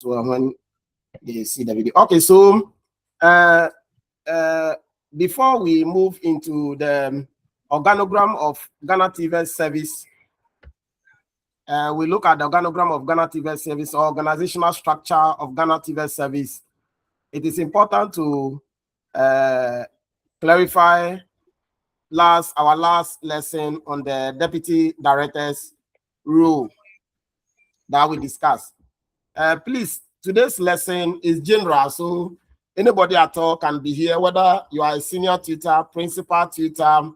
when they see the video. Okay, so before we move into the organogram of Ghana TVET service, we look at the organogram of Ghana TVET service or organizational structure of Ghana TVET service. It is important to clarify our last lesson on the deputy director's role that we discussed. Please, today's lesson is general, so anybody at all can be here, whether you are a senior tutor, principal tutor,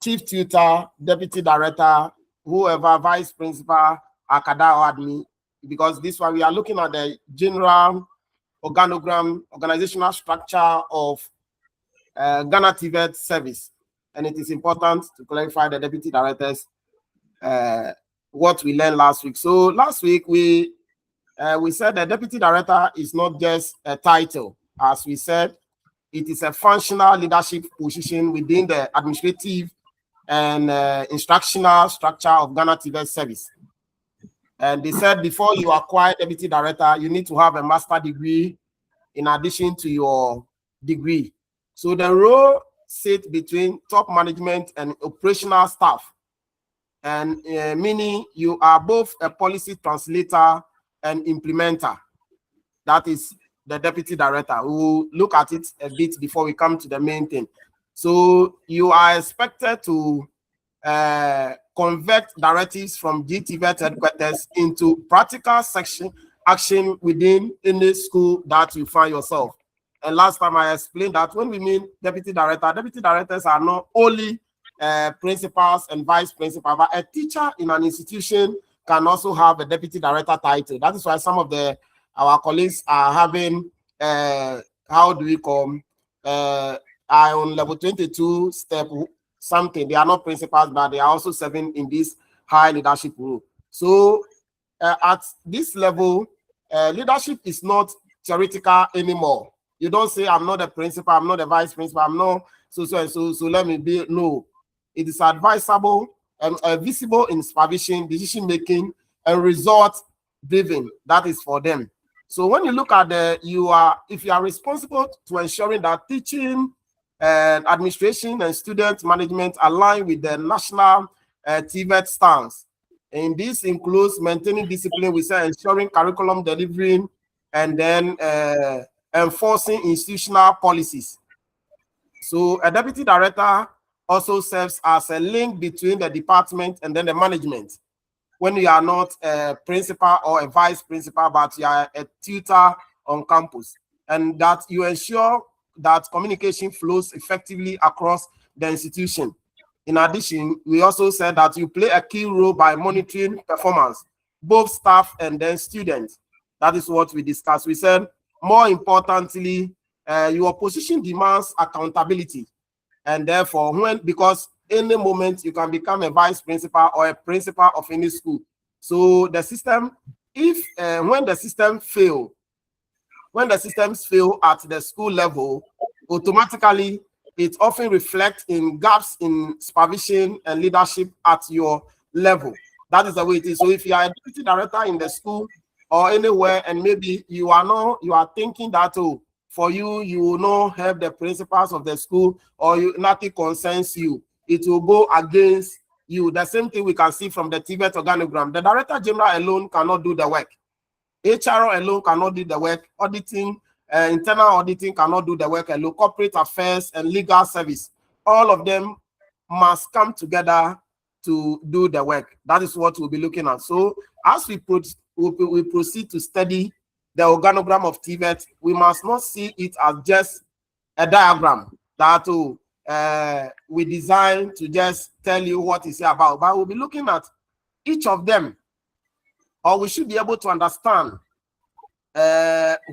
chief tutor, deputy director, whoever, vice principal, akada or admin, because this one we are looking at the general organogram, organizational structure of Ghana TVET service, and it is important to clarify the deputy directors what we learned last week. So last week we said the deputy director is not just a title. As we said, it is a functional leadership position within the administrative and instructional structure of Ghana TVET service. And they said before you acquire deputy director, you need to have a master degree in addition to your degree. So the role sits between top management and operational staff, and meaning you are both a policy translator and implementer. That is the deputy director. We will look at it a bit before we come to the main thing. So you are expected to convert directives from GTVET headquarters into practical action within any school that you find yourself. And last time I explained that when we mean deputy directors are not only principals and vice principal, but a teacher in an institution can also have a deputy director title. That is why some of our colleagues are having how do we call are on level 22 step something. They are not principals, but they are also serving in this high leadership role. So at this level, leadership is not theoretical anymore. You don't say I'm not a principal, I'm not a vice principal, I'm not so let me be. No, it is advisable and visible in supervision, decision making, and result driven. That is for them. So when you look at if you are responsible to ensuring that teaching and administration and student management align with the national TVET stance, and this includes maintaining discipline, we say ensuring curriculum delivery, and then enforcing institutional policies. So a deputy director also serves as a link between the department and then the management. When you are not a principal or a vice principal, but you are a tutor on campus, and that you ensure that communication flows effectively across the institution. In addition, we also said that you play a key role by monitoring performance, both staff and then students. That is what we discussed. We said, more importantly, your position demands accountability. And therefore, because any moment you can become a vice principal or a principal of any school. So the system, when the systems fail at the school level, automatically it often reflects in gaps in supervision and leadership at your level. That is the way it is. So if you are a deputy director in the school or anywhere, and maybe you are thinking that, oh, for you will not have the principals of the school, or nothing concerns you, it will go against you. The same thing we can see from the TVET organogram. The director general alone cannot do the work. HR alone cannot do the work. Auditing, internal auditing cannot do the work alone. Corporate affairs and legal service, all of them must come together to do the work. That is what we'll be looking at. So as we proceed to study the organogram of TVET, we must not see it as just a diagram that we designed to just tell you what it's about, but we'll be looking at each of them, or we should be able to understand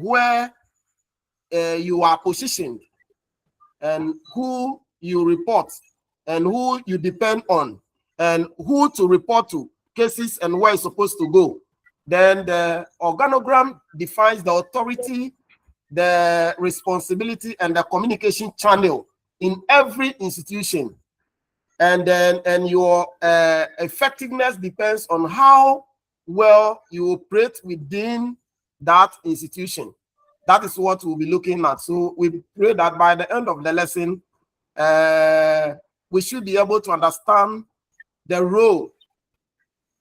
where you are positioned and who you report and who you depend on and who to report to, cases and where it's supposed to go. Then the organogram defines the authority, the responsibility, and the communication channel in every institution. And then your effectiveness depends on how well you operate within that institution. That is what we'll be looking at. So we pray that by the end of the lesson, we should be able to understand the role,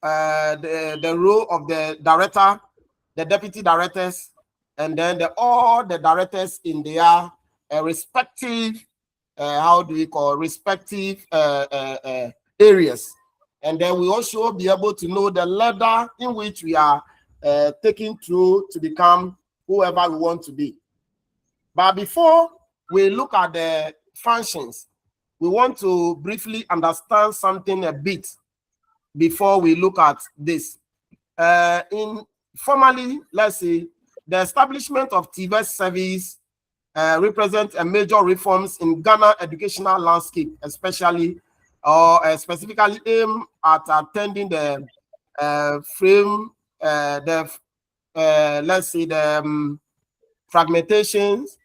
the role of the director, the deputy directors, and then all the directors in their respective, respective areas. And then we also be able to know the ladder in which we are taking through to become whoever we want to be. But before we look at the functions, we want to briefly understand something a bit before we look at this. Formally, let's say, the establishment of TVET service represents a major reforms in Ghana educational landscape, especially or specifically aimed at attending the let's say the fragmentations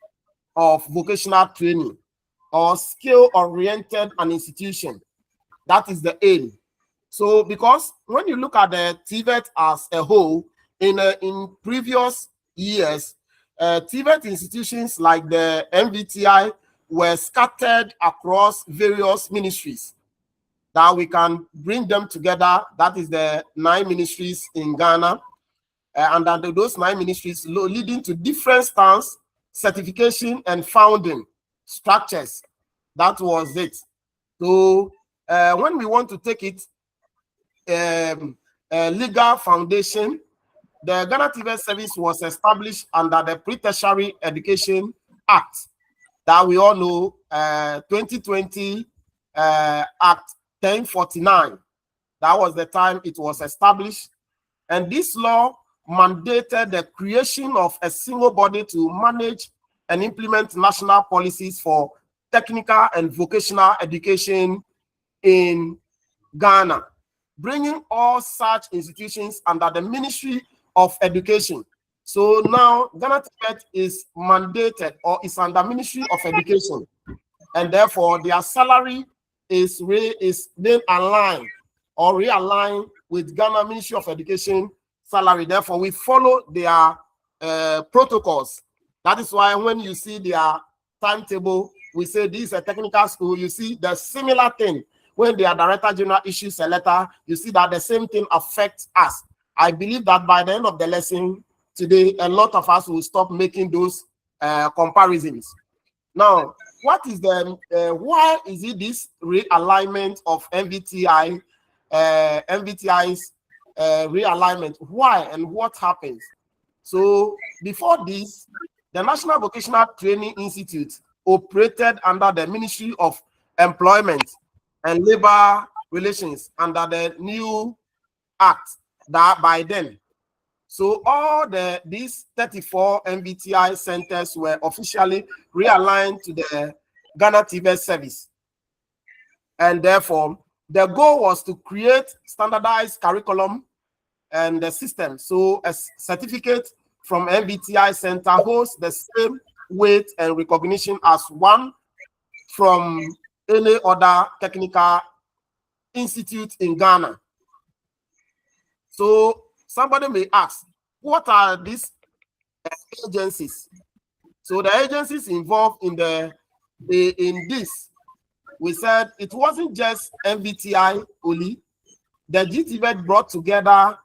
of vocational training or skill-oriented an institution. That is the aim. So, because when you look at the TVET as a whole, in previous years, TVET institutions like the MVTI were scattered across various ministries that we can bring them together. That is the 9 ministries in Ghana. And under those 9 ministries leading to different stance, certification, and founding structures. That was it. So when we want to take it legal foundation, the Ghana TVET service was established under the Pre-Tertiary Education Act that we all know, 2020 Act 1049. That was the time it was established. And this law mandated the creation of a single body to manage and implement national policies for technical and vocational education in Ghana, bringing all such institutions under the Ministry of Education. So now Ghana TVET is mandated or is under Ministry of Education, and therefore their salary is being aligned or realigned with Ghana Ministry of Education salary. Therefore, we follow their protocols. That is why when you see their timetable, we say this is a technical school. You see the similar thing. When their Director General issues a letter, you see that the same thing affects us. I believe that by the end of the lesson today, a lot of us will stop making those comparisons. Now, what is the why is it this realignment of MVTI's realignment? Why and what happens? So before this, the National Vocational Training Institute operated under the Ministry of Employment and Labor Relations under the new act that by then. So all these 34 MVTI centers were officially realigned to the Ghana TVET service. And therefore, the goal was to create standardized curriculum and the system. So a certificate from MVTI center holds the same weight and recognition as one from any other technical institute in Ghana. So somebody may ask, what are these agencies? So the agencies involved in this, we said it wasn't just MVTI only. The GTVET brought together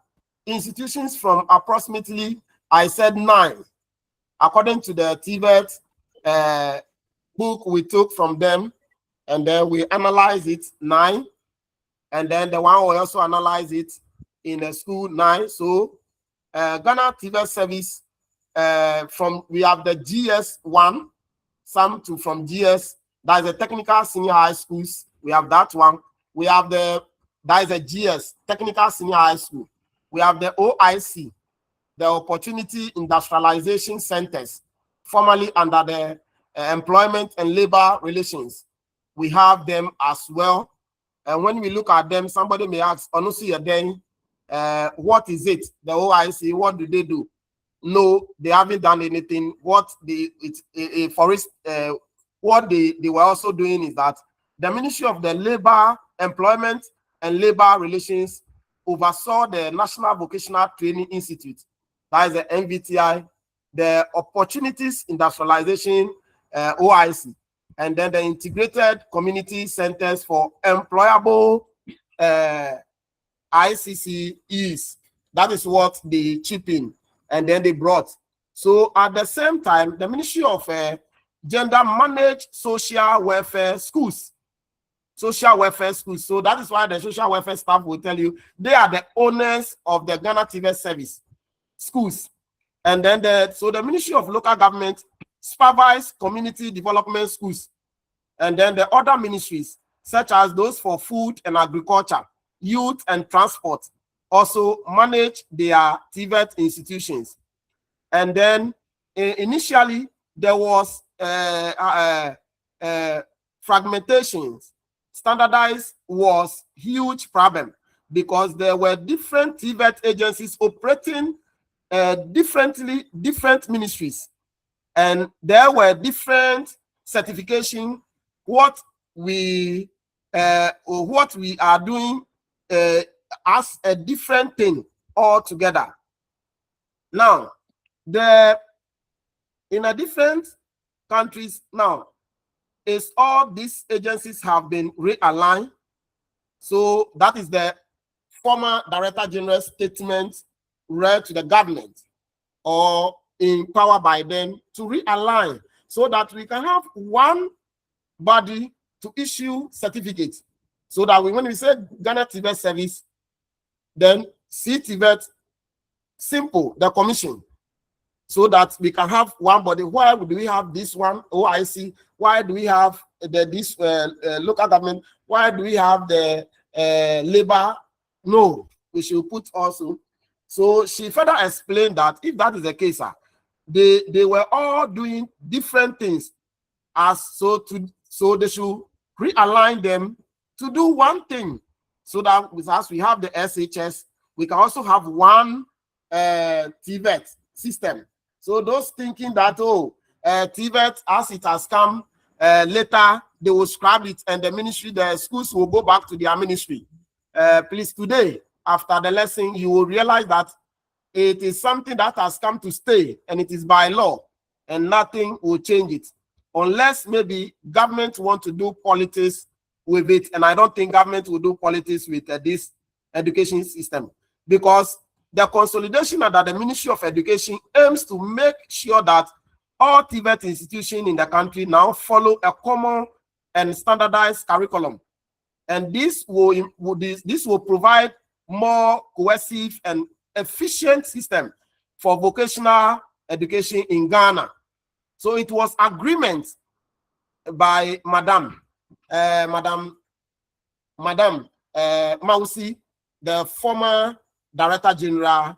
institutions from approximately, I said 9, according to the TVET book we took from them, and then we analyze it 9, and then the one we also analyze it in the school 9. So Ghana TVET service we have the GS1, some to from GS, that is a technical senior high schools. We have that one. We have that is a GS, technical senior high school. We have the OIC, the Opportunity Industrialization Centers, formerly under the Employment and Labor Relations. We have them as well. And when we look at them, somebody may ask, Onusi again, what is it? The OIC, what do they do? No, they haven't done anything. What they were also doing is that the Ministry of the Labor, Employment and Labor Relations oversaw the National Vocational Training Institute. that is the MVTI, the Opportunities Industrialization OIC, and then the Integrated Community Centers for Employable ICCEs. That is what they chip in, and then they brought. So at the same time, the Ministry of Gender managed social welfare schools. Social welfare schools. So that is why the social welfare staff will tell you they are the owners of the Ghana TVET service schools. And then the Ministry of Local Government supervise community development schools. And then the other ministries, such as those for food and agriculture, youth and transport, also manage their TVET institutions. And then initially there was fragmentations. Standardized was huge problem because there were different TVET agencies operating different ministries, and there were different certification. What we are doing as a different thing altogether. Now, in a different countries now, is all these agencies have been realigned. So that is the former Director General's statement read to the government or empowered by them to realign so that we can have one body to issue certificates. So that when we say Ghana TVET service, then CTVET, simple, the commission, so that we can have one body. Why do we have this one OIC? Why do we have this local government? Why do we have the labor? No, we should put also. So she further explained that if that is the case, they were all doing different things, so they should realign them to do one thing, so that as we have the SHS, we can also have one TVET system. So those thinking that TVET as it has come later, they will scrap it and the ministry, the schools will go back to their ministry. Please, today after the lesson, you will realize that it is something that has come to stay and it is by law and nothing will change it unless maybe government want to do politics with it. And I don't think government will do politics with this education system, because the consolidation under the Ministry of Education aims to make sure that all TVET institutions in the country now follow a common and standardized curriculum. And this will provide more cohesive and efficient system for vocational education in Ghana. So it was agreement by Madam Mausi, the former Director General,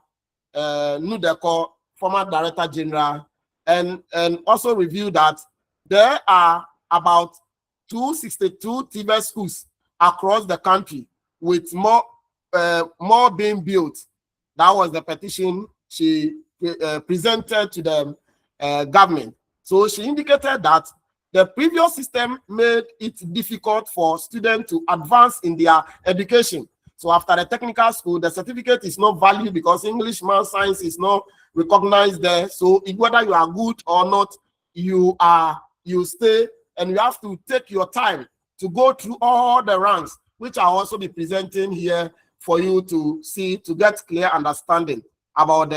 Nudeko, former Director General, and also reviewed that there are about 262 TVET schools across the country with more being built. That was the petition she presented to the government. So she indicated that the previous system made it difficult for students to advance in their education. So after the technical school, the certificate is not valued because English, math, science is not recognized there. So whether you are good or not, you stay, and you have to take your time to go through all the ranks, which I'll also be presenting here for you to see, to get clear understanding about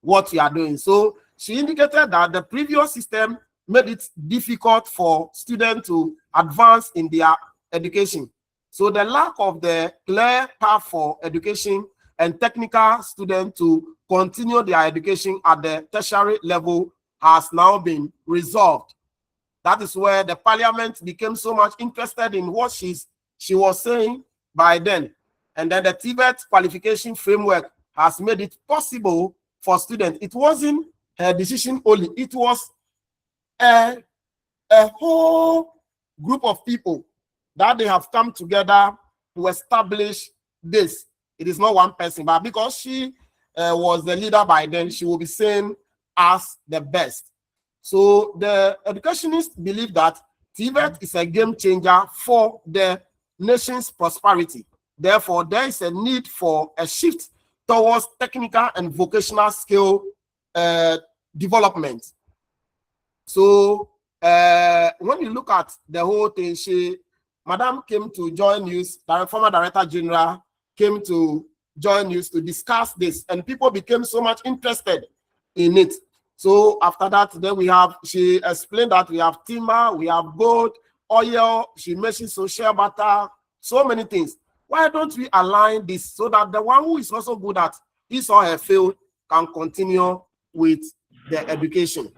what you are doing. So she indicated that the previous system made it difficult for students to advance in their education. So the lack of the clear path for education and technical students to continue their education at the tertiary level has now been resolved. That is where the parliament became so much interested in what she was saying by then. And then the TVET qualification framework has made it possible for students. It wasn't her decision only. It was a whole group of people that they have come together to establish this. It is not one person, but because she was the leader by then, she will be seen as the best. So the educationists believe that TVET is a game changer for the nation's prosperity. Therefore, there is a need for a shift towards technical and vocational skill development. So when you look at the whole thing, Madam came to join news, the former Director General came to join news to discuss this, and people became so much interested in it. So after that, then she explained that we have timber, we have gold, oil, she mentioned social butter, so many things. Why don't we align this so that the one who is also good at his or her field can continue with the education?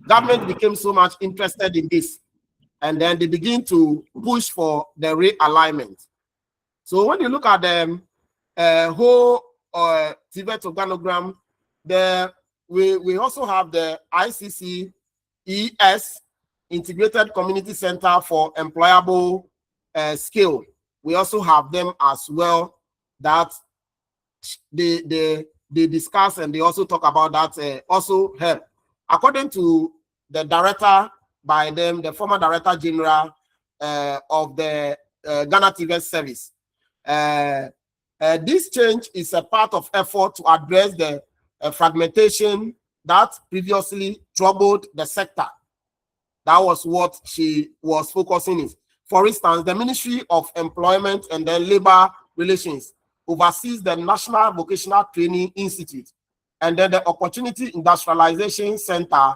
Government became so much interested in this, and then they begin to push for the realignment. So when you look at the whole TVET organogram, we also have the ICCES, Integrated Community Center for Employable Skill. We also have them as well, that they discuss, and they also talk about that also help. According to the director by them, the former Director General of the Ghana TVET service, this change is a part of effort to address the fragmentation that previously troubled the sector. That was what she was focusing on. For instance, the Ministry of Employment and then Labor Relations oversees the National Vocational Training Institute, and then the Opportunity Industrialization Center,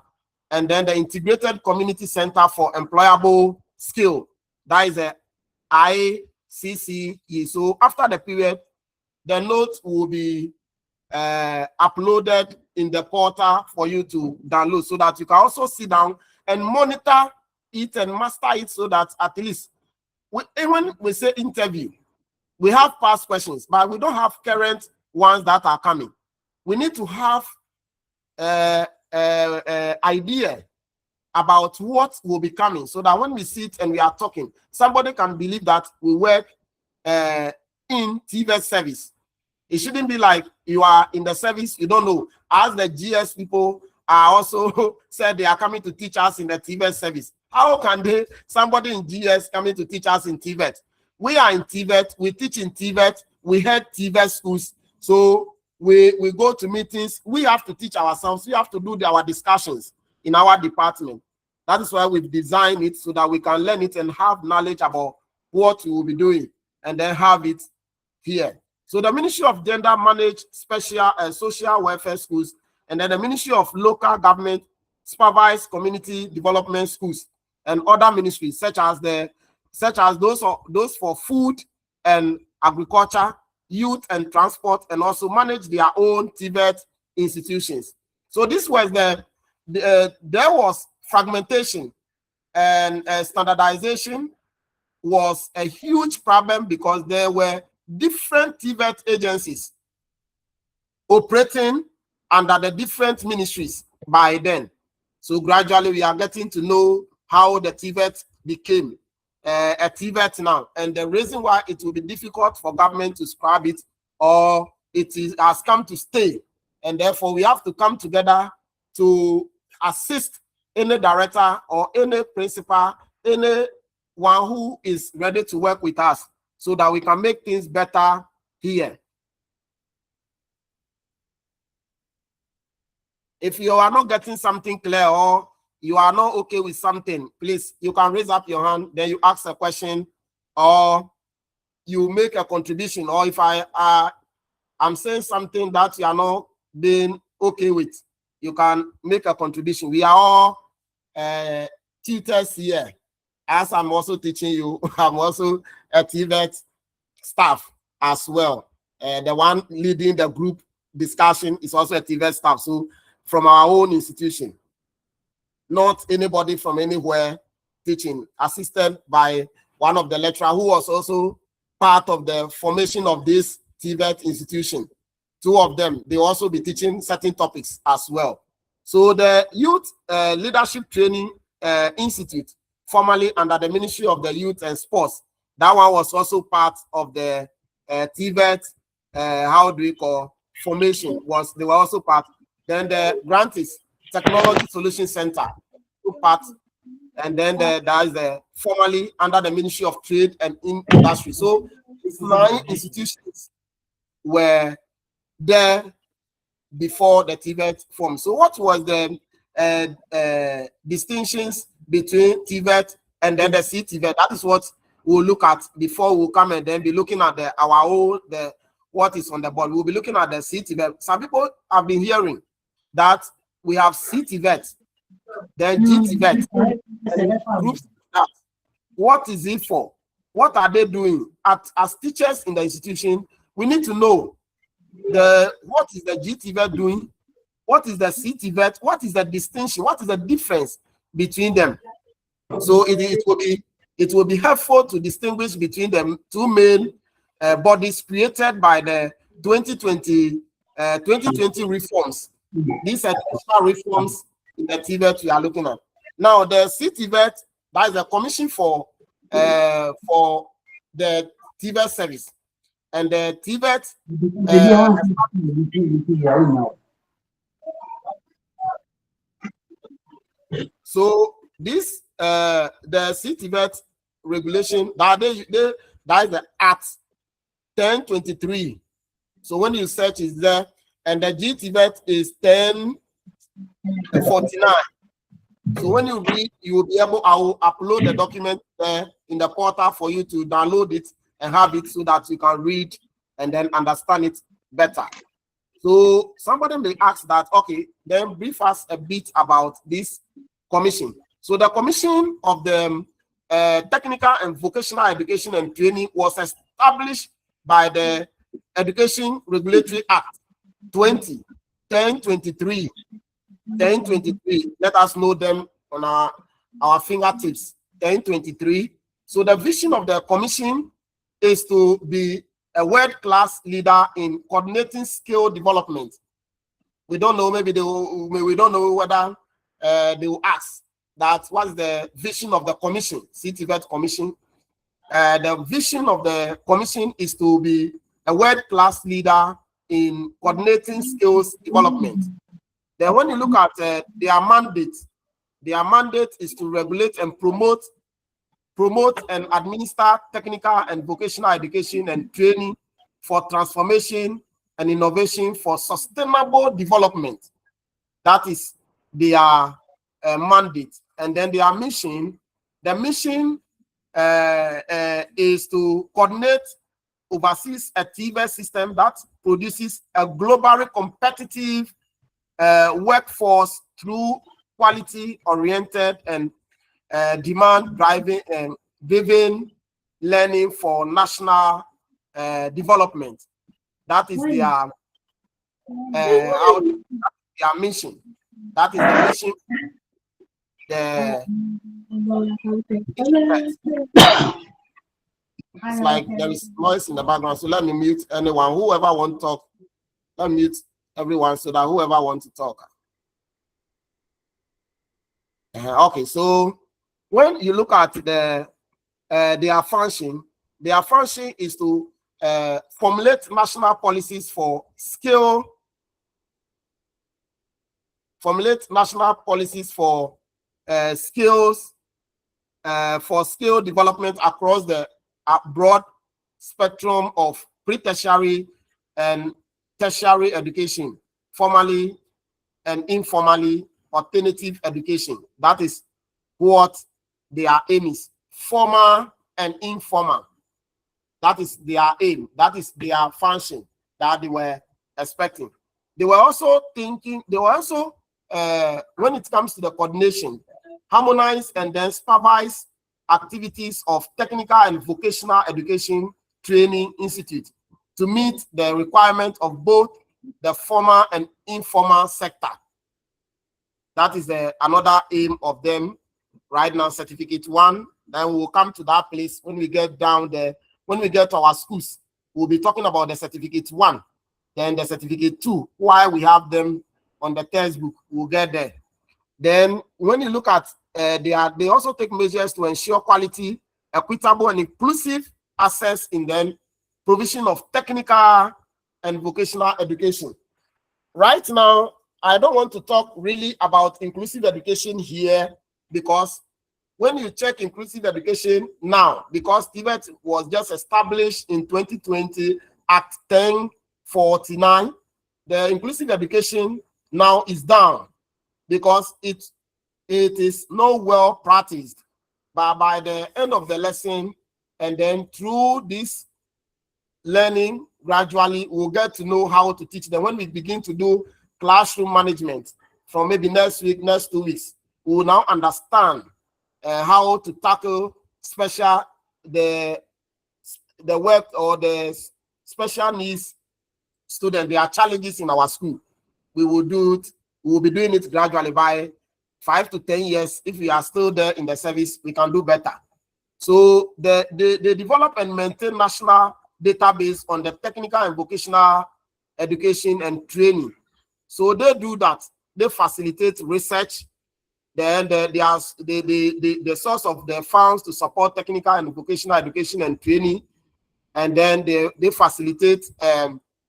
and then the Integrated Community Center for Employable Skill. That is the ICCE. So after the period, the notes will be uploaded in the portal for you to download, so that you can also sit down and monitor it and master it, so that at least when we say interview, we have past questions, but we don't have current ones that are coming. We need to have idea about what will be coming, so that when we sit and we are talking, somebody can believe that we work in TVET service. It shouldn't be like you are in the service, you don't know. As the GS people are also said they are coming to teach us in the TVET service. How can somebody in GS coming to teach us in TVET? We are in TVET, we teach in TVET, we head TVET schools. So we go to meetings, we have to teach ourselves, we have to do our discussions in our department. That is why we've designed it, so that we can learn it and have knowledge about what we will be doing, and then have it here. So the Ministry of Gender managed special and social welfare schools, and then the Ministry of Local Government supervised community development schools, and other ministries such as those for food and agriculture, youth and transport, and also manage their own TVET institutions. So this was there was fragmentation, and standardization was a huge problem, because there were different TVET agencies operating under the different ministries by then. So gradually we are getting to know how the TVET became a TVET now, and the reason why it will be difficult for government to scrap it, or has come to stay, and therefore we have to come together to assist any director or any principal, anyone who is ready to work with us, so that we can make things better here. If you are not getting something clear, or you are not okay with something, please, you can raise up your hand, then you ask a question, or you make a contribution. Or if I'm saying something that you are not being okay with, you can make a contribution. We are all tutors here. As I'm also teaching you, I'm also a TVET staff as well. The one leading the group discussion is also a TVET staff. So from our own institution, not anybody from anywhere teaching, assisted by one of the lecturers who was also part of the formation of this TVET institution. Two of them, they also be teaching certain topics as well. So the Youth Leadership Training Institute, formerly under the Ministry of the Youth and Sports, that one was also part of the TVET, formation, they were also part. Then the Grantis Technology Solution Center, part, and then there is the formerly under the Ministry of Trade and Industry. So it's 9 institutions were there before the TVET formed. So what was the distinctions between TVET and then the CTVET? That is what we'll look at before we'll come and then be looking at what is on the board. We'll be looking at the CTVET. Some people have been hearing that we have CTVET, then GTVET, groups. What is it for? What are they doing? As teachers in the institution, we need to know what is the GTVET doing, what is the CTVET, what is the distinction, what is the difference between them. So it will be helpful to distinguish between the two main bodies created by the 2020 reforms. These are reforms in the TVET we are looking at. Now, the CTVET, that is the Commission for the TVET service. And the TVET so this the CTVET regulation that is the Act 1023. So when you search is there, and the GTVET is 1049. So when you read, you will be able, I will upload the document there in the portal for you to download it and have it so that you can read and then understand it better. So somebody may ask that, okay, then brief us a bit about this commission. So the Commission of the Technical and Vocational Education and Training was established by the Education Regulatory Act 1023. Let us know them on our fingertips. 1023. So the vision of the commission is to be a world-class leader in coordinating skill development. We don't know, maybe we don't know whether they will ask that what's the vision of the commission, CTVET commission. The vision of the commission is to be a world-class leader in coordinating skills development. Then when you look at their mandate is to regulate and promote and administer technical and vocational education and training for transformation and innovation for sustainable development. That is their mandate. And then their mission, is to coordinate, oversees a TVET system that produces a globally competitive workforce through quality-oriented and demand-driven learning for national development. That is their mission. That is the mission. It's like there is noise in the background, so let me mute anyone. Whoever wants to talk, let me mute everyone so that whoever wants to talk. Okay, so when you look at their function is to formulate national policies for skill development across the broad spectrum of pre-tertiary and tertiary education, formally and informally, alternative education. That is what their aim is, formal and informal. That is their aim. That is their function that they were expecting. They were also thinking, when it comes to the coordination, harmonize and then supervise activities of technical and vocational education training institute to meet the requirement of both the formal and informal sector. That is another aim of them right now, certificate 1. Then we'll come to that place when we get down there. When we get to our schools, we'll be talking about the certificate 1, then the certificate 2. Why we have them on the textbook, we'll get there. Then when you look at, they also take measures to ensure quality, equitable, and inclusive access in the provision of technical and vocational education. Right now, I don't want to talk really about inclusive education here, because when you check inclusive education now, because TVET was just established in 2020 at 1049, the inclusive education now is down because it is not well practiced. But by the end of the lesson, and then through this learning, gradually we'll get to know how to teach them. When we begin to do classroom management from maybe next week, next 2 weeks, we will now understand how to tackle the work or the special needs students. There are challenges in our school. We will do it. We will be doing it gradually. By 5 to 10 years, if we are still there in the service, we can do better. So they develop and maintain national database on the technical and vocational education and training. So they do that. They facilitate research. Then the source of the funds to support technical and vocational education and training. And then they facilitate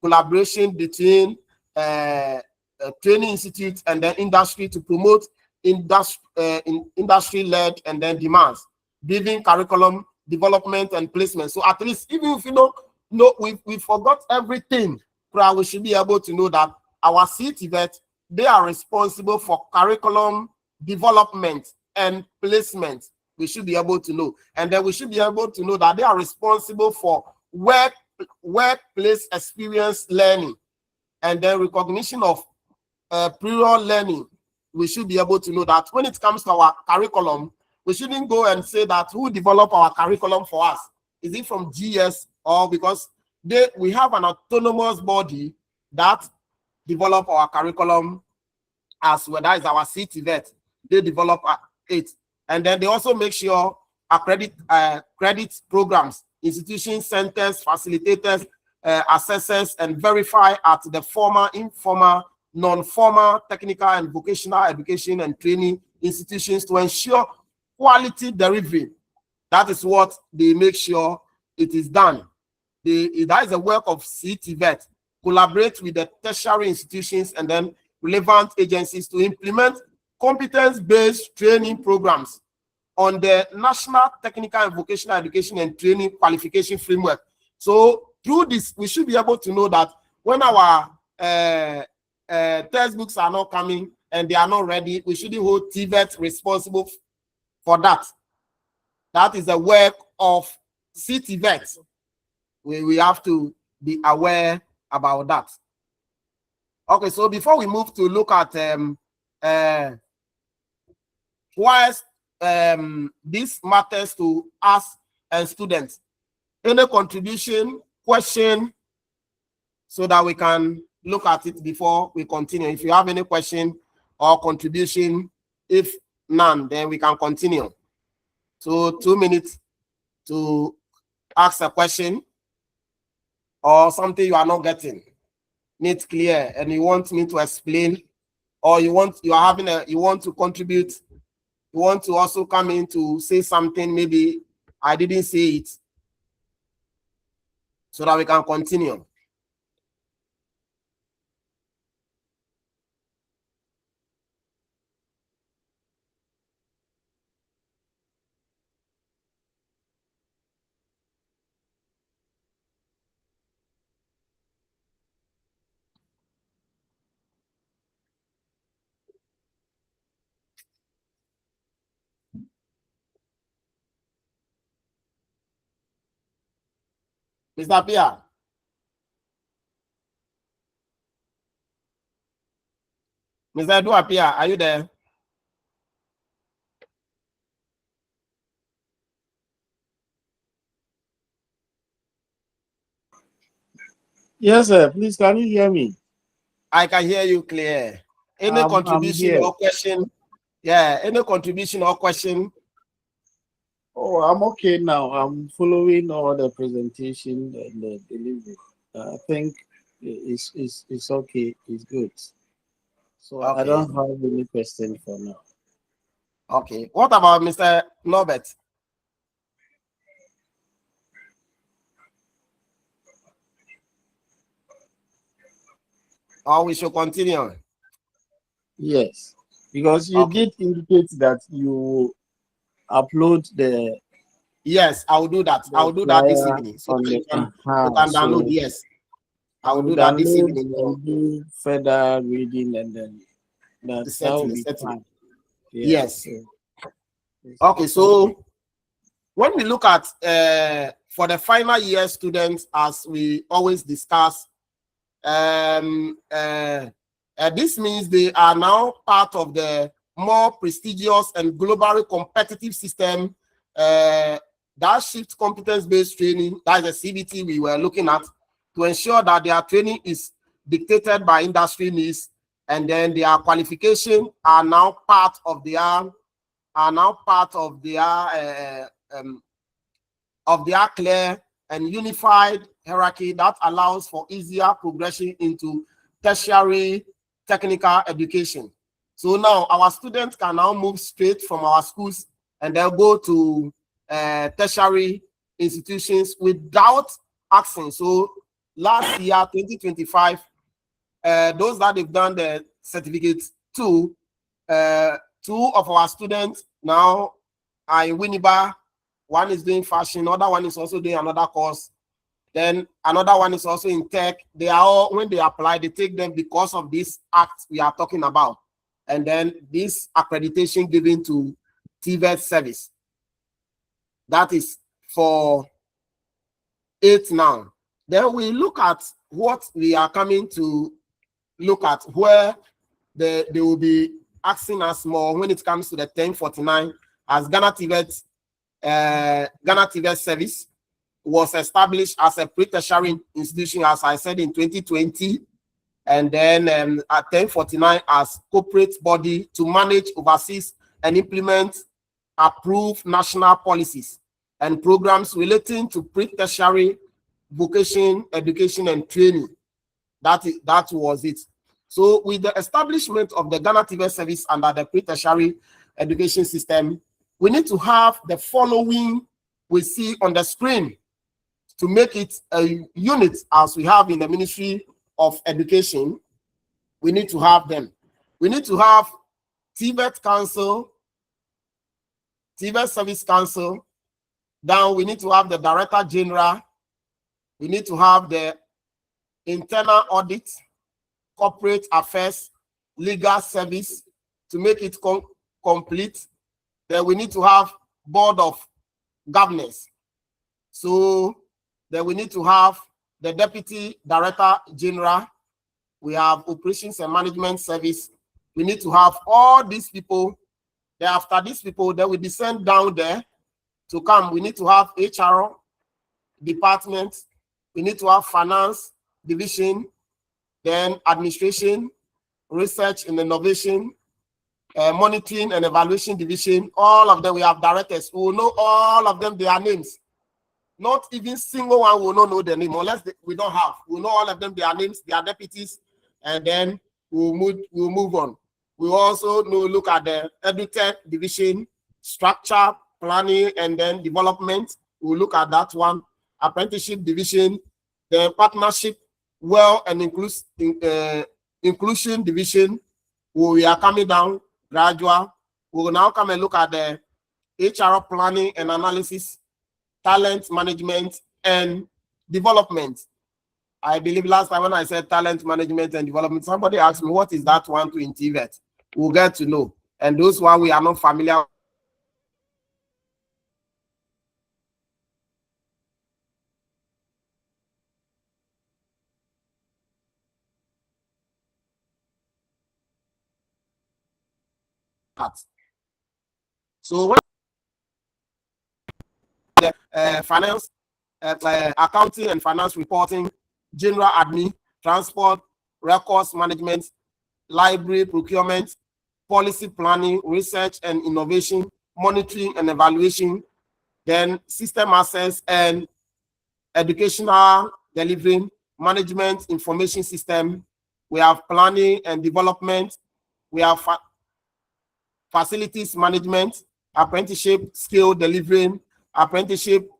collaboration between training institutes and then industry to promote industry-led and then demands, building curriculum development and placement. So at least even if you know we forgot everything, we should be able to know that our CTVET, they are responsible for curriculum development and placement. We should be able to know. And then we should be able to know that they are responsible for workplace experience learning and then recognition of prior learning. We should be able to know that when it comes to our curriculum, we shouldn't go and say that who developed our curriculum for us. Is it from GS or because we have an autonomous body that develop our curriculum as well. That is our CTVET. They develop it. And then they also make sure credit programs, institutions, centers, facilitators, assessors, and verify at the formal, informal, non-formal, technical and vocational education and training institutions to ensure quality delivery. That is what they make sure it is done. That is the work of CTVET. Collaborate with the tertiary institutions and then relevant agencies to implement competence-based training programs on the National Technical and Vocational Education and Training Qualification Framework. So through this, we should be able to know that when our textbooks are not coming and they are not ready, we shouldn't hold TVET responsible for that. That is the work of CTVET. We have to be aware about that. Okay, so before we move to look at why this matters to us and students, any contribution, question, so that we can look at it before we continue. If you have any question or contribution, if none, then we can continue. So 2 minutes to ask a question or something you are not getting need clear and you want me to explain, or you want to contribute, you want to also come in to say something, maybe I didn't say it, so that we can continue. Mr. Pia. Mr. Edward Pia, are you there? Yes, sir. Please, can you hear me? I can hear you clear. Any contribution or question? Yeah, any contribution or question? Oh, I'm okay now. I'm following all the presentation and the delivery. I think it's okay. It's good. So okay. I don't have any question for now. Okay. What about Mr. Norbert? Or we should continue? Yes, because you did indicate that you upload the. Yes, I will do that. I will do that this evening. So you can download. Yes, I will do that this download evening. and do further reading, and then that will Certainly, be certainly. fine. Yeah. Yes. So Okay, so when we look at for the final year students, as we always discuss, this means they are now part of the more prestigious and globally competitive system that shifts competence-based training, that is the CBT we were looking at, to ensure that their training is dictated by industry needs, and then their qualification are now part of their clear and unified hierarchy that allows for easier progression into tertiary technical education. So now our students can now move straight from our schools and they'll go to tertiary institutions without asking. So last year, 2025, those that they've done the certificate two of our students now are in Winneba. One is doing fashion, other one is also doing another course. Then another one is also in tech. They are all, when they apply, they take them because of this act we are talking about. And then this accreditation given to TVET service. That is for 8 now. Then we look at what we are coming to look at, where they will be asking us more when it comes to the 1049 as Ghana TVET service was established as a pre-tertiary institution, as I said, in 2020, and then at 1049 as corporate body to manage, overseas, and implement approved national policies and programs relating to pre-tertiary vocation, education, and training. That was it. So with the establishment of the Ghana TVET service under the pre-tertiary education system, we need to have the following we see on the screen to make it a unit as we have in the Ministry of Education. We need to have them. We need to have TVET Council, TVET Service Council. Then we need to have the Director General. We need to have the Internal Audit, Corporate Affairs, Legal Service to make it complete. Then we need to have Board of Governors. So then we need to have the Deputy Director General. We have Operations and Management Service. We need to have all these people. Then after these people, then we descend down there to come. We need to have HR department. We need to have Finance Division, then Administration, Research and Innovation, Monitoring and Evaluation Division. All of them, we have directors. We will know all of them, their names. Not even single one will not know their name unless we don't have. We'll know all of them, their names, their deputies, and then we'll move on. We also look at the EduTech division, structure, planning, and then development. We'll look at that one. Apprenticeship division, the partnership, well, and inclusion division. We are coming down gradual. We will now come and look at the HR planning and analysis, talent management and development. I believe last time when I said talent management and development, somebody asked me, what is that one to in TVET? We'll get to know. And those one we are not familiar with. So when the finance, accounting and finance reporting, general admin, transport, records management, library procurement, policy planning, research and innovation, monitoring and evaluation, then system access and educational delivery, management information system. We have planning and development. We have facilities management, apprenticeship skill delivery, apprenticeship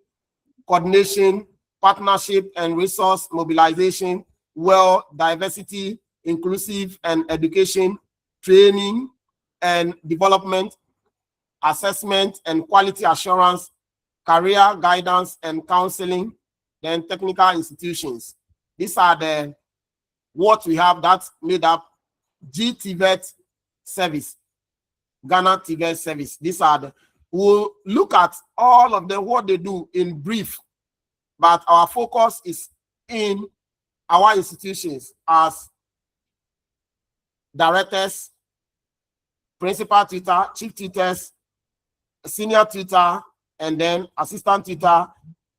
coordination, partnership and resource mobilization, well, diversity, inclusive and education, training and development, assessment and quality assurance, career guidance and counseling, then technical institutions. These are the what we have that's made up GTVET service, Ghana TVET service. These are the, we'll look at all of them, what they do in brief, but our focus is in our institutions as directors, principal tutor, chief tutors, senior tutor, and then assistant tutor,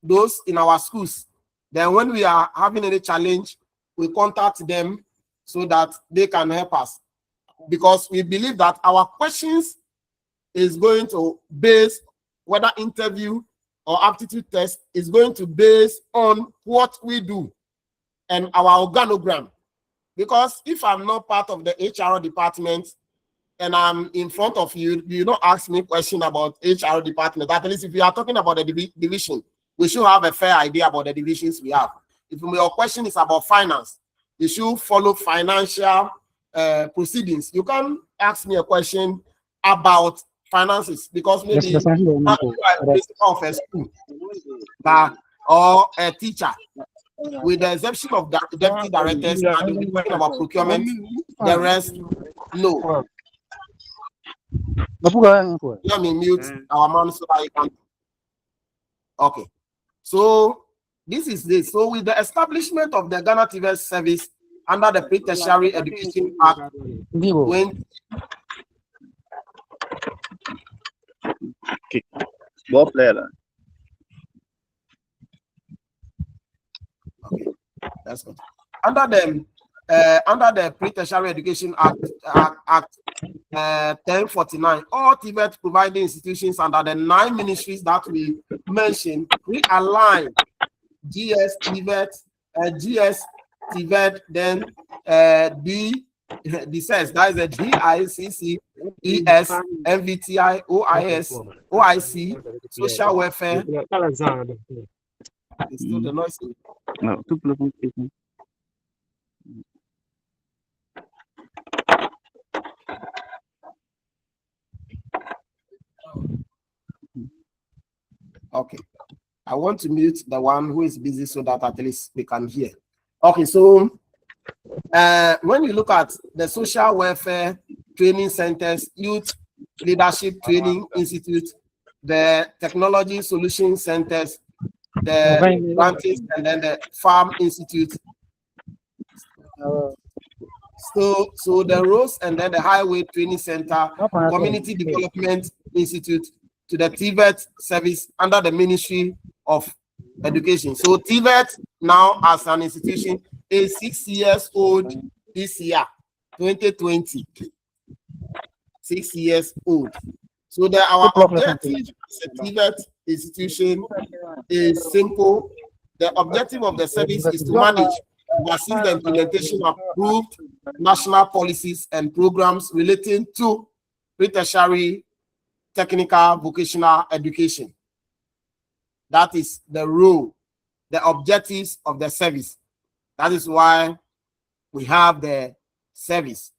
those in our schools. Then when we are having any challenge, we contact them so that they can help us. Because we believe that our questions is going to base, whether interview or aptitude test is going to base on what we do and our organogram. Because if I'm not part of the HR department and I'm in front of you, you don't ask me question about HR department. At least if you are talking about the division, we should have a fair idea about the divisions we have. If your question is about finance, you should follow financial proceedings. You can ask me a question about finances because maybe you are a principal of a school or a teacher. With the exception of the deputy directors and you'll be talking about procurement, the rest, no. Let me mute our man so that you can. Okay. So this is this. So with the establishment of the Ghana TVET service under the Pre-Tertiary Education Act 20, okay. Ball player. Okay, that's good. Under the Pre-Tertiary Education Act 1049, all TVET providing institutions under the 9 ministries that we mentioned realign GS TVET, then the says that is the DICC, ES, MVTI, OIS, OIC, social welfare. It's still the noise. No, Okay. I want to mute the one who is busy so that at least we can hear. Okay, so when you look at the social welfare training centers, youth leadership training institute, the technology solution centers, the branches, and then the farm institute. So the roads and then the highway training center, community development institute, to the TVET service under the Ministry of Education. So TVET now as an institution is 6 years old this year, 2020. 6 years old. So our objective as a TVET institution is simple. The objective of the service is to manage and assist the implementation of approved national policies and programs relating to pre-tertiary technical vocational education. That is the role, the objectives of the service. That is why we have the service.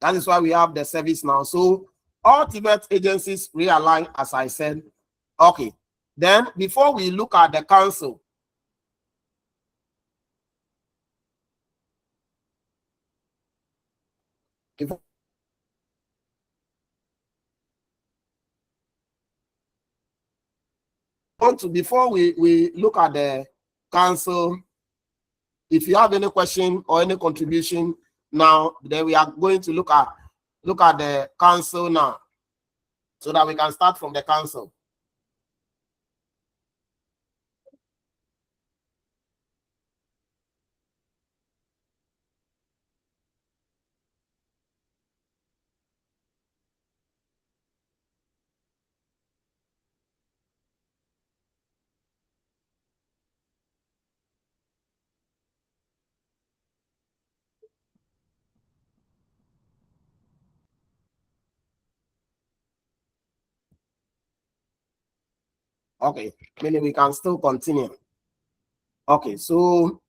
That is why we have the service now. So all TVET agencies realign, as I said. Okay. Then before we look at the council, before we look at the council, if you have any question or any contribution now, then we are going to look at the council now, so that we can start from the council. Okay, meaning we can still continue. Okay, so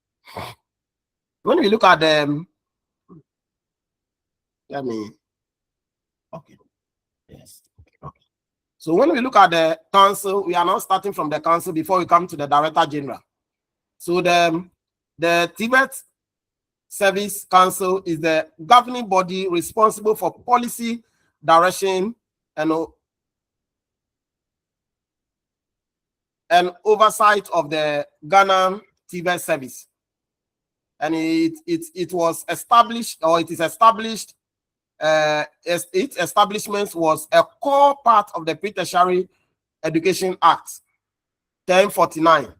when we look at them, okay, yes, okay. So when we look at the council, we are now starting from the council before we come to the Director General. So the Tibet Service Council is the governing body responsible for policy direction and oversight of the Ghana Tibet Service. And it was established, or it is established, its establishment was a core part of the Pre-Tertiary Education Act 1049,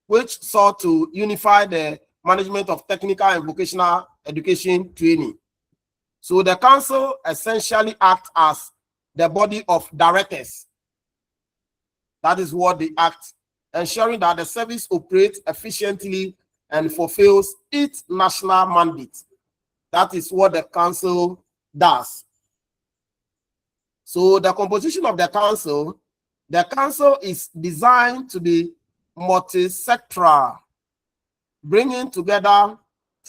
which sought to unify the management of technical and vocational education training. So the council essentially acts as the body of directors. That is what the act, ensuring that the service operates efficiently and fulfills its national mandate. That is what the council does. So the composition of the council is designed to be multi-sectoral, bringing together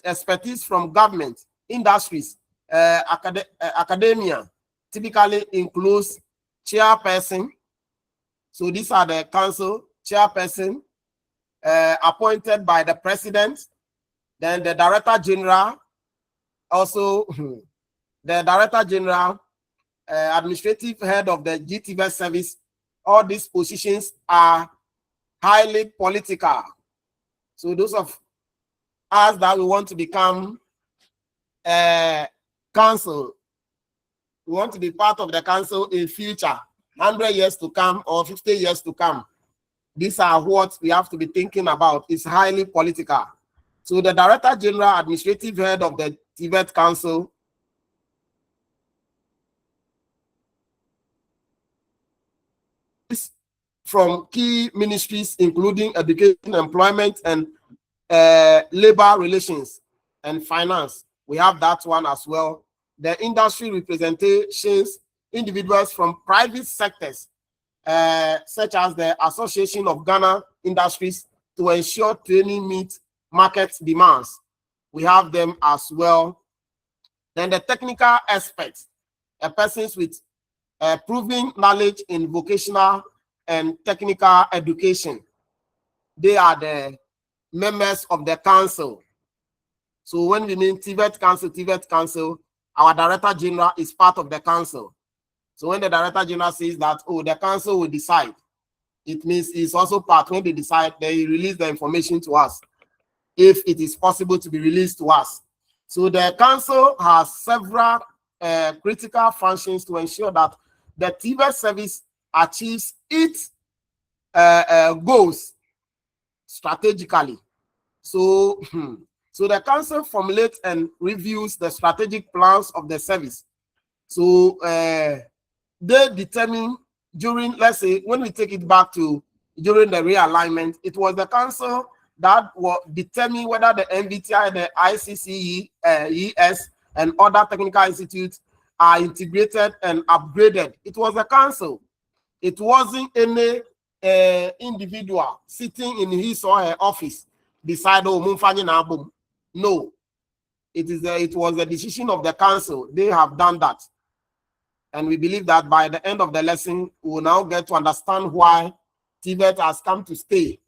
expertise from government, industries, academia. Typically includes chairperson. So these are the council chairperson, appointed by the president. Then the Director General, also the Director General, administrative head of the GTV service. All these positions are highly political. So those of us that we want to become council, we want to be part of the council in future, 100 years to come or 50 years to come. These are what we have to be thinking about. It's highly political. So the Director General, administrative head of the Tibet Council, from key ministries, including education, employment, and labor relations and finance. We have that one as well. The industry representations, individuals from private sectors, such as the Association of Ghana Industries, to ensure training meets market demands. We have them as well. Then the technical aspects, persons with proven knowledge in vocational and technical education. They are the members of the council. So when we mean Tibet Council, our Director General is part of the council. So when the Director General says that, oh, the council will decide, it means it's also part. When they decide, they release the information to us, if it is possible to be released to us. So the council has several critical functions to ensure that the Tibet service achieves its goals strategically. So, so the council formulates and reviews the strategic plans of the service. So they determine during, let's say, when we take it back to during the realignment, it was the council that will determine whether the MBTI, the ICCE, ES, and other technical institutes are integrated and upgraded. It was the council. It wasn't any individual sitting in his or her office decide, oh, no. It was the decision of the council. They have done that. And we believe that by the end of the lesson, we will now get to understand why Tibet has come to stay.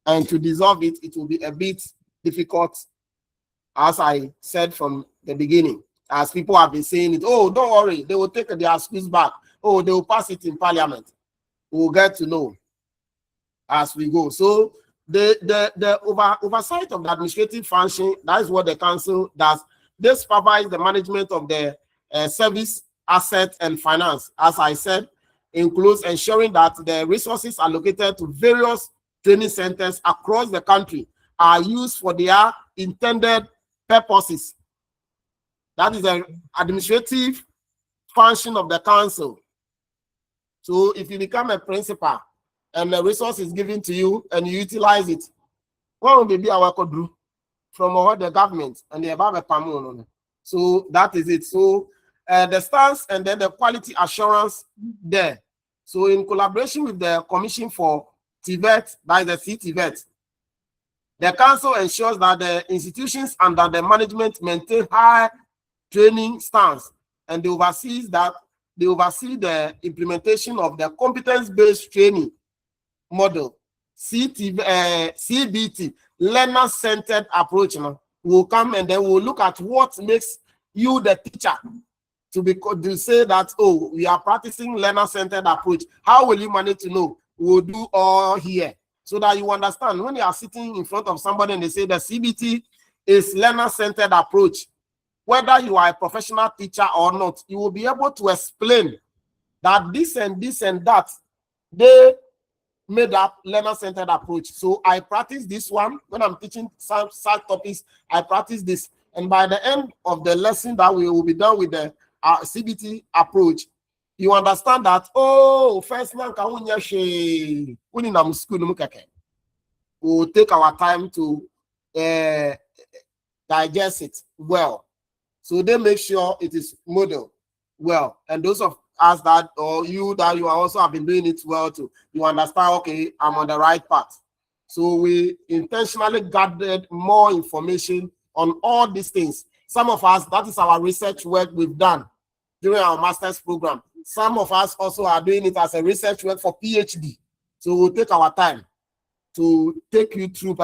And to dissolve it, it will be a bit difficult, as I said from the beginning. As people have been saying it, oh, don't worry, they will take their schools back. Oh, they will pass it in parliament. We will get to know as we go. So the oversight of the administrative function, that is what the council does. They supervise the management of the service, asset, and finance. As I said, includes ensuring that the resources allocated to various training centers across the country are used for their intended purposes. That is the administrative function of the council. So if you become a principal and the resource is given to you and you utilize it, what will be our code from all the government and the above? So that is it. So the stance and then the quality assurance there. So in collaboration with the Commission for Tibet, that is the CTibet, the council ensures that the institutions under the management maintain high training standards, and they oversees that they oversee the implementation of the competence-based training model, CBT, learner-centered approach. We'll come and then we'll look at what makes you the teacher to say that, oh, we are practicing learner-centered approach. How will you manage to know? We'll do all here so that you understand when you are sitting in front of somebody and they say the CBT is learner-centered approach. Whether you are a professional teacher or not, you will be able to explain that this and that, they made up learner-centered approach. So I practice this one when I'm teaching some topics. I practice this, and by the end of the lesson that we will be done with the CBT approach, you understand that, oh, first we'll take our time to digest it well. So they make sure it is modeled well. And those of us that, or you that you are also have been doing it well too, you understand, okay, I'm on the right path. So we intentionally gathered more information on all these things. Some of us, that is our research work we've done during our master's program. Some of us also are doing it as a research work for PhD. So we'll take our time to take you through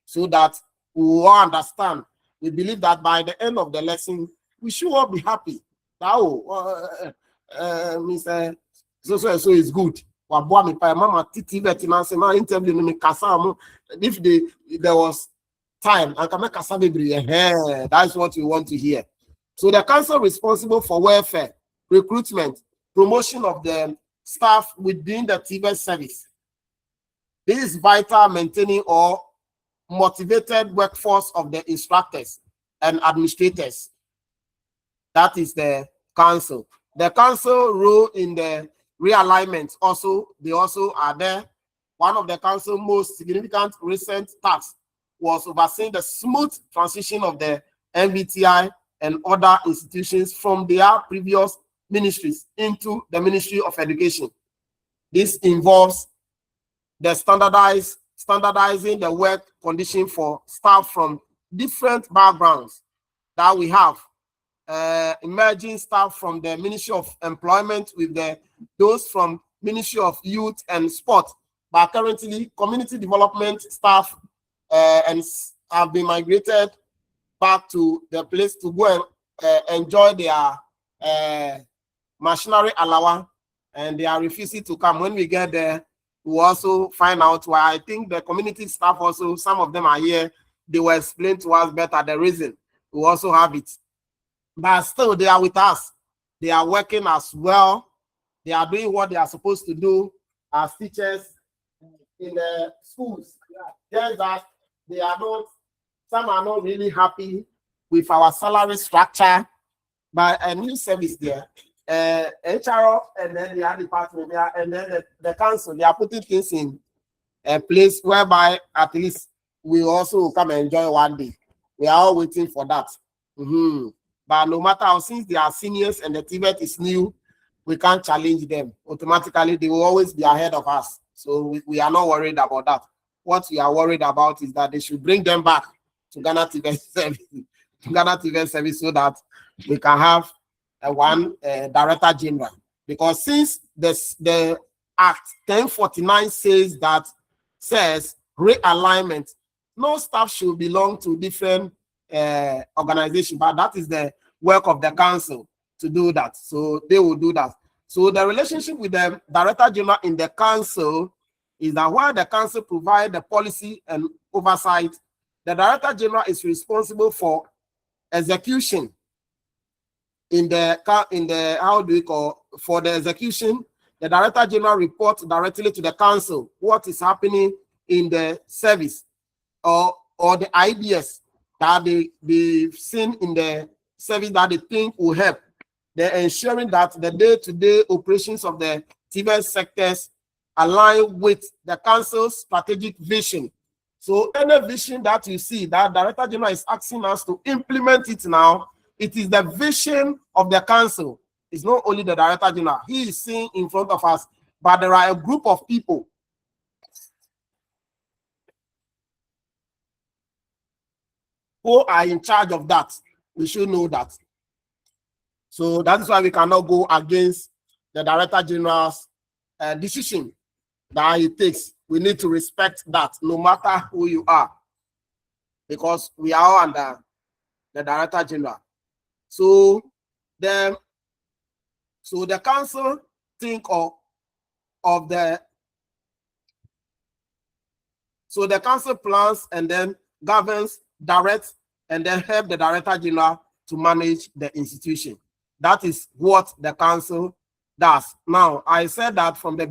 so that we will all understand. We believe that by the end of the lesson, we should all be happy. Mr. So is good. If there was time, that's what we want to hear. So the council responsible for welfare, recruitment, promotion of the staff within the TVET service. This is vital maintaining or motivated workforce of the instructors and administrators. That is the council. The council role in the realignment also, they also are there. One of the council's most significant recent tasks was overseeing the smooth transition of the MBTI and other institutions from their previous ministries into the Ministry of Education. This involves the standardizing the work condition for staff from different backgrounds that we have. Emerging staff from the Ministry of Employment with those from Ministry of Youth and Sport, but currently community development staff and have been migrated back to the place to go and enjoy their machinery allowance, and they are refusing to come. When we get there, we also find out why. I think the community staff also, some of them are here, they will explain to us better the reason. We also have it. But still, they are with us. They are working as well. They are doing what they are supposed to do as teachers in the schools. Just that they are not, some are not really happy with our salary structure, but a new service there. HR and then the other department there, and then the council, they are putting things in a place whereby at least we also come and enjoy one day. We are all waiting for that. But no matter how, since they are seniors and the TVET is new, we can't challenge them. Automatically, they will always be ahead of us. So we are not worried about that. What we are worried about is that they should bring them back to Ghana TVET service, so that we can have one director general. Because since the Act 1049 says realignment, no staff should belong to different organization, but that is the work of the council to do that. So they will do that. So the relationship with the director general in the council is that while the council provide the policy and oversight, the director general is responsible for execution. In the for the execution, the director general reports directly to the council what is happening in the service or the ideas that they've seen in the service that they think will help. They're ensuring that the day-to-day operations of the TVET sectors align with the council's strategic vision. So any vision that you see, that Director General is asking us to implement it now, it is the vision of the council. It's not only the Director General. He is seeing in front of us, but there are a group of people who are in charge of that. We should know that. So that is why we cannot go against the Director General's decision that he takes. We need to respect that no matter who you are, because we are all under the Director General. So the council think of the so the council plans and then governs, directs, and then help the Director General to manage the institution. That is what the council does. Now, I said that from the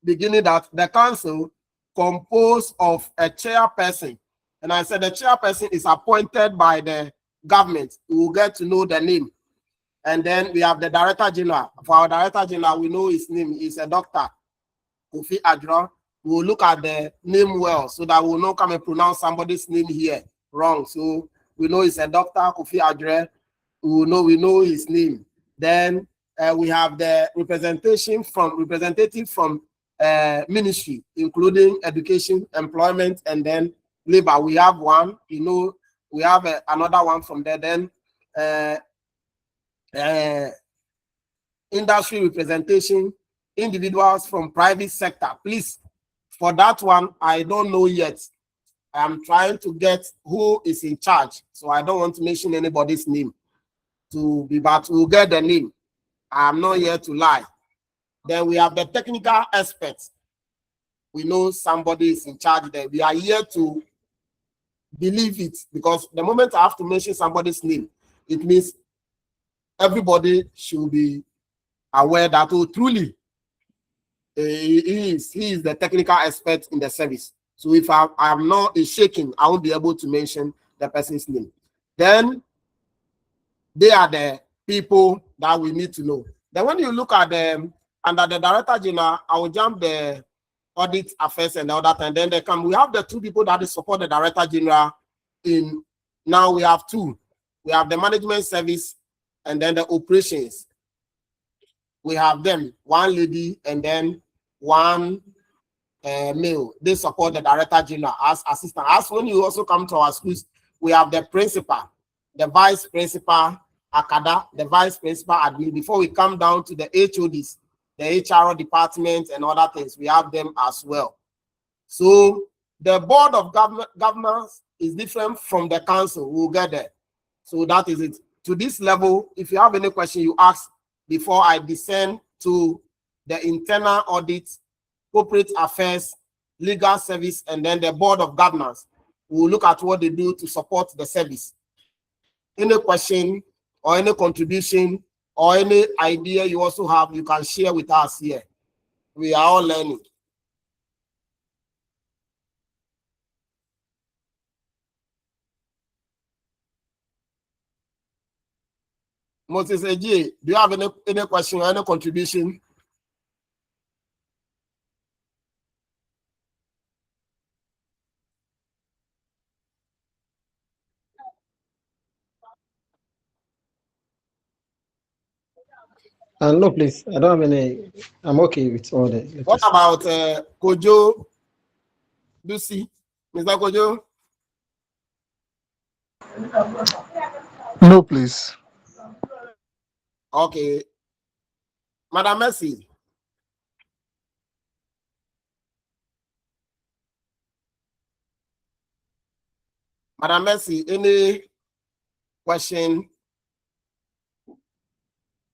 beginning that the council composed of a chairperson, and I said the chairperson is appointed by the government. We will get to know the name. And then we have the Director General. For our Director General, we know his name is a Dr. Kofi Adjor. We will look at the name well so that we will not come and pronounce somebody's name here wrong. So we know it's a Dr. Kofi Adjor. We know his name. Then we have the representative from ministry, including education, employment, and then labor. We have one. We have another one from there. Then industry representation, individuals from private sector. Please, for that one, I don't know yet. I'm trying to get who is in charge, so I don't want to mention anybody's name but we'll get the name. I'm not here to lie. Then we have the technical experts. We know somebody is in charge there. We are here to believe it, because the moment I have to mention somebody's name, it means everybody should be aware that truly he is the technical expert in the service. So if I'm not shaking, I won't be able to mention the person's name. Then they are the people that we need to know. Then when you look at them under the Director General, I will jump the audit affairs and all that, and then we have the two people that support the Director General now we have two. We have the management service and then the operations. We have them, one lady and then one male. They support the Director General as assistant. As when you also come to our schools, we have the principal, the vice principal, Akada, the vice principal admin. Before we come down to the HODs, the HR department and other things, we have them as well. So the board of governors is different from the council. We'll get there. So that is it. To this level, if you have any question, you ask before I descend to the internal audit, corporate affairs, legal service, and then the board of governors. We'll look at what they do to support the service. Any question or any contribution or any idea you also have, you can share with us here. We are all learning. Moses Eji, do you have any question or any contribution? No, please. I don't have any. I'm okay with all the. What about Kojo Lucy? Mr. Kojo? No, please. Okay. Madam Mercy. Madam Mercy, any question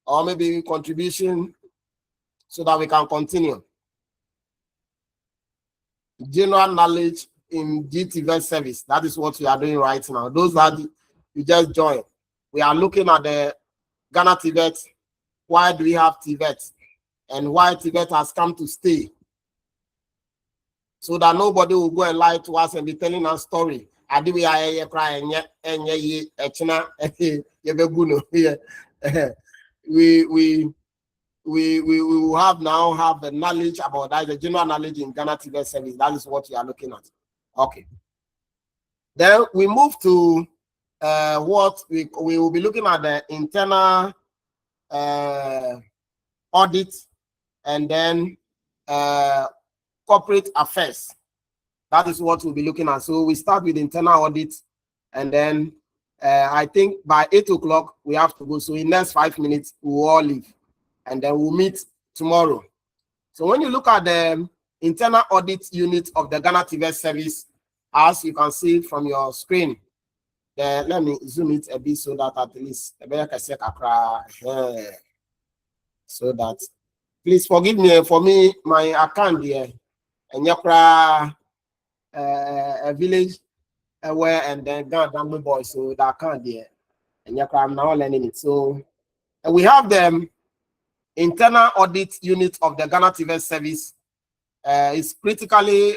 or maybe contribution so that we can continue? General knowledge in GTV service. That is what we are doing right now. Those that you just joined. We are looking at the Ghana Tibet. Why do we have Tibet? And why Tibet has come to stay. So that nobody will go and lie to us and be telling us story. We will have the knowledge about that, the general knowledge in Ghana TV service. That is what we are looking at. Okay. Then we move to what we will be looking at, the internal audit and then corporate affairs. That is what we'll be looking at. So we start with internal audit and then I think by 8 o'clock we have to go. So in next 5 minutes we will all leave, and then we'll meet tomorrow. So when you look at the internal audit unit of the Ghana TVS service, as you can see from your screen, let me zoom it a bit so that at least so that please forgive me for me my account here and a village where and then Ghana boy, so that account there and I'm now learning it. So we have the internal audit unit of the Ghana TVS service. Is critically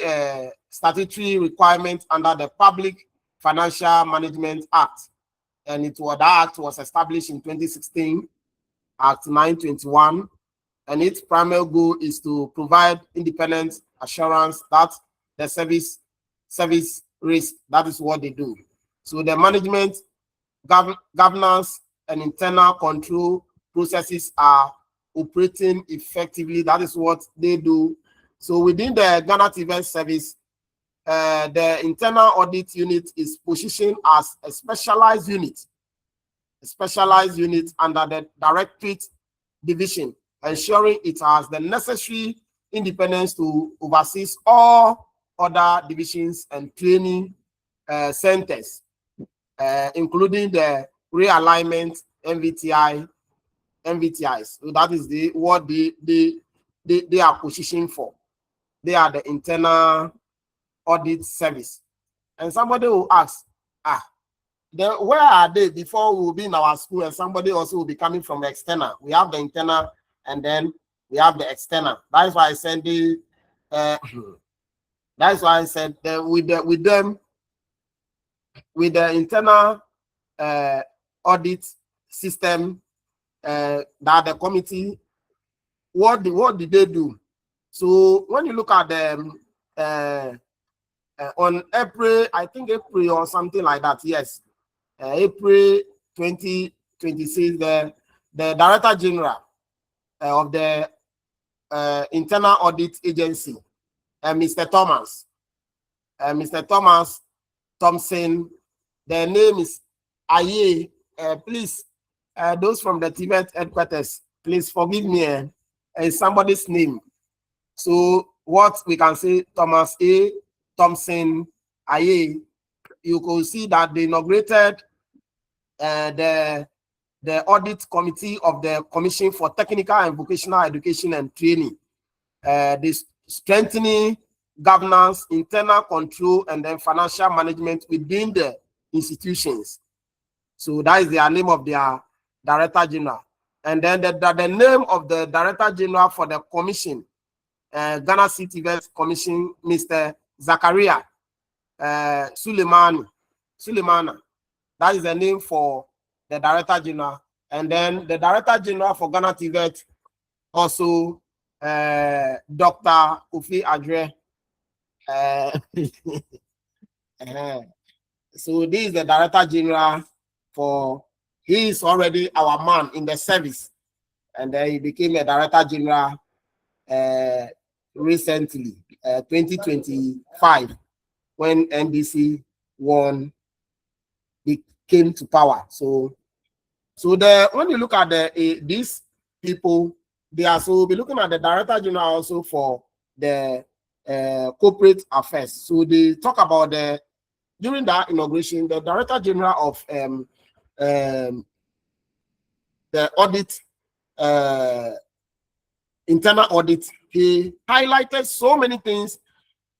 statutory requirement under the Public Financial Management Act, and that act was established in 2016, Act 921, and its primary goal is to provide independent assurance that the service risk, that is what they do. So the management, governance, and internal control processes are operating effectively. That is what they do. So within the Ghana TVS service, the internal audit unit is positioned as a specialized unit under the Directorate Division, ensuring it has the necessary independence to oversee all other divisions and training centers, including the realignment MVTIs. So that is what they are positioned for. They are the internal audit service. And somebody will ask, then where are they before we will be in our school? And somebody also will be coming from external. We have the internal and then we have the external. That's why I said that's why I said that with the internal audit system, that the committee, what did they do? So when you look at them on April, I think April or something like that, yes, April 2026, the Director General of the Internal Audit Agency, Mr. Thomas Thompson, the name is Aye. Please, those from the Tibet headquarters, please forgive me, somebody's name. So what we can say, Thomas A. Thompson Aye, you could see that they inaugurated the audit committee of the Commission for Technical and Vocational Education and Training, this strengthening governance, internal control, and then financial management within the institutions. So that is the name of their Director General. And then the name of the Director General for the Commission, Ghana TVS Commission, Mr. Zakaria Suleimana. That is the name for the Director General. And then the Director General for Ghana TVS, also Dr. Kofi Adre. So this is the Director General for, he is already our man in the service. And then he became a Director General recently, 2025, when NDC won, he came to power. So when you look at these people, they are, so we'll be looking at the Director General also for the corporate affairs. So they talk about during that inauguration, the Director General of the audit, internal audit, he highlighted so many things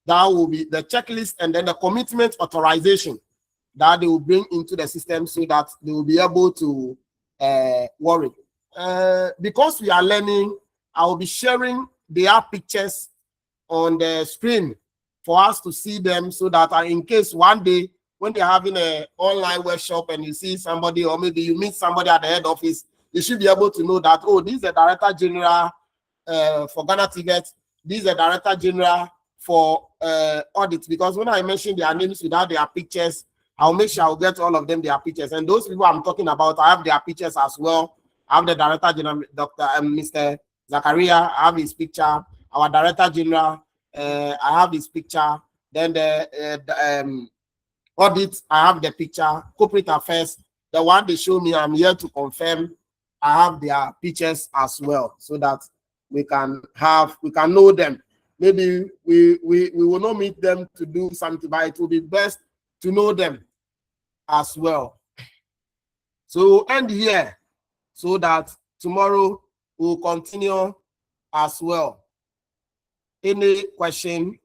that will be the checklist and then the commitment authorization that they will bring into the system so that they will be able to worry. Because we are learning, I will be sharing their pictures on the screen for us to see them, so that in case one day when they're having an online workshop and you see somebody, or maybe you meet somebody at the head office, you should be able to know that, oh, this is the Director General for Ghana TVS, this is the Director General for audit. Because when I mention their names without their pictures, I'll make sure I'll get all of them their pictures. And those people I'm talking about, I have their pictures as well. I have the Director General, Dr. Mr. Zakaria, I have his picture. Our Director General, I have his picture. Then Audit, I have the picture. Corporate affairs, the one they show me, I'm here to confirm. I have their pictures as well, so that we can know them. Maybe we will not meet them to do something, but it will be best to know them as well. So we'll end here so that tomorrow we'll continue as well. Any question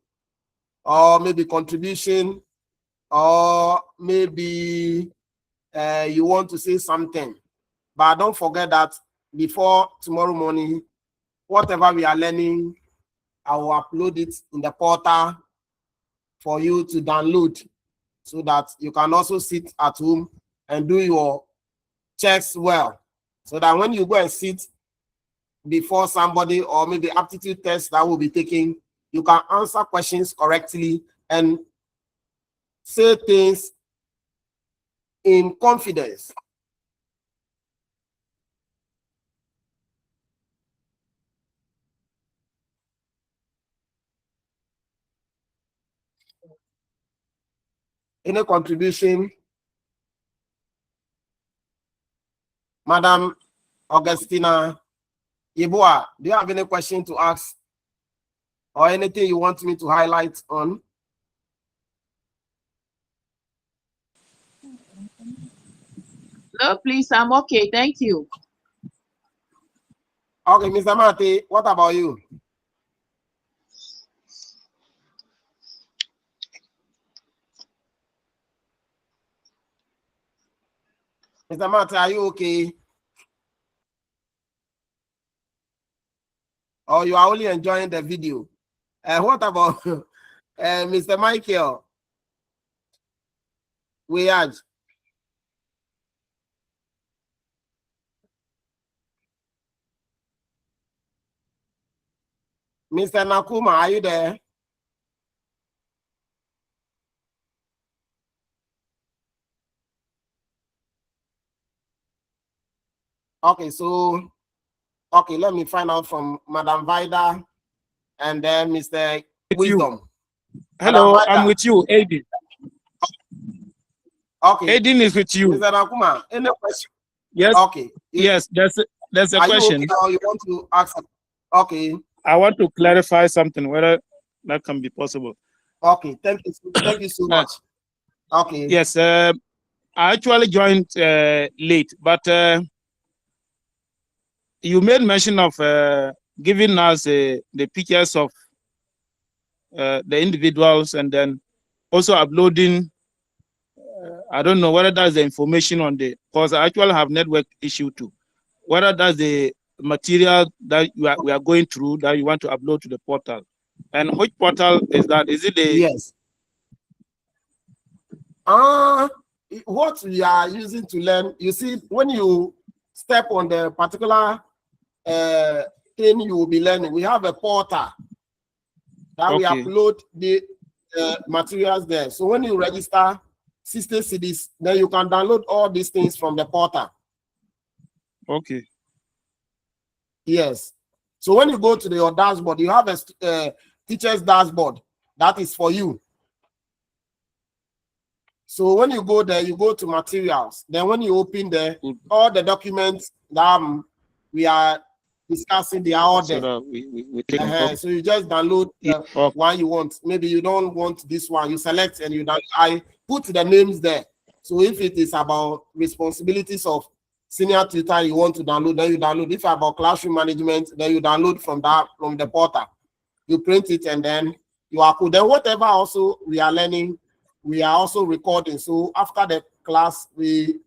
or maybe contribution, or maybe you want to say something, but don't forget that before tomorrow morning, whatever we are learning, I will upload it in the portal for you to download, so that you can also sit at home and do your checks well, so that when you go and sit before somebody or maybe aptitude test that will be taken, you can answer questions correctly and say things in confidence. Any contribution? Madam Augustina Yeboah, do you have any question to ask or anything you want me to highlight on? No, please, I'm okay. Thank you. Okay, Mr. Mate, what about you? Mr. Mate, are you okay? Or you are only enjoying the video? What about Mr. Michael? Mr. Nakuma, are you there? Okay, so let me find out from Madam Vida and then Mr. Wisdom. Hello, I'm with you, Aiden. Okay. Aiden is with you. Mr. Nakuma, any question? Yes. Okay. Yes, there's a question. You okay, or you want to ask? Okay. I want to clarify something, whether that can be possible. Okay, thank you so much. Okay. Yes, I actually joined late, but you made mention of giving us the pictures of the individuals and then also uploading. I don't know whether that's the information on the, because I actually have network issue too. Whether that's the material that we are going through that you want to upload to the portal. And which portal is that? Is it the... Yes. What we are using to learn, you see, when you step on the particular thing you will be learning, we have a portal that we upload the materials there. So when you register 60 CDs, then you can download all these things from the portal. Okay. Yes. So when you go to your dashboard, you have a teacher's dashboard that is for you. So when you go there, you go to materials. Then when you open there, all the documents that we are discussing, they are all there. So we take so you just download the one you want. Maybe you don't want this one. You select and you download. I put the names there. So if it is about responsibilities of senior tutor, you want to download, then you download. If it's about classroom management, then you download from the portal. You print it and then you are cool. Then whatever also we are learning, we are also recording. So after the class, we